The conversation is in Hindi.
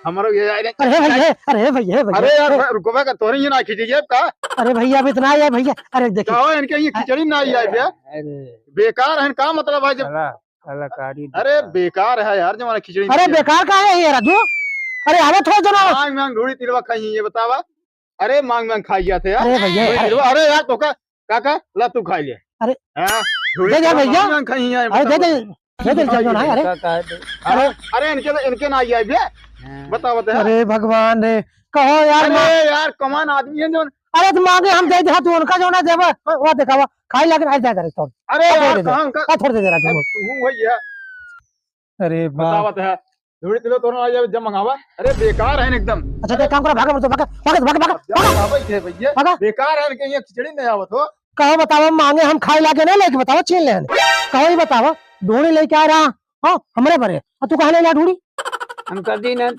हमारो ये अरे अरे भैया, अरे भैया, अरे यार रुको भाई तोरे ये ना खींचिए का अरे भैया, अब इतना है भैया। अरे देखिए, क्या हो इनके ये खिचड़ी ना आई है भैया अरे बेकार है का मतलब भाई जब कलाकारी अरे बेकार है यार जब खिचड़ी अरे बेकार का है ये राजू। अरे आवे थोड़ा जना। मांग मांग ढूंढी तिलवा खाई ये बतावा अरे मांग मांग खाई गया थे यार अरे भैया, ढूंढी तिलवा अरे यार तो का काका ला तू खाई ले अरे हाँ दे दे भैया। मांग खाई है अरे दे दे जना है। अरे अरे इनके ना आई है भैया बताओ बता अरे भगवान रे, कहो यार। अरे यार कमान आदमी है जो अरे तो मांगे हम दे दे, तू उनका जो ना देवा वो दिखावा खाई लगे आज दे थोड़ा। अरे यार दे कहां का थोड़ा दे राजू। तू भैया अरे बताओ बता ढूंढी तिलवा तो ना जब मंगावा अरे बेकार है एकदम अच्छा तो काम करो, भागा मत, भागा भागा भागा भागा भैया भागा। बेकार है इनके ये खिचड़ी नहीं आवत हो कहो बताओ, मांगे हम खाई लाके नहीं लेके बताओ छीन ले। कहो ही बताओ, ढूंढी लेके आ रहा। हाँ हमरे भरे तू कहा ले ला ढूंढी। हम कर दी ना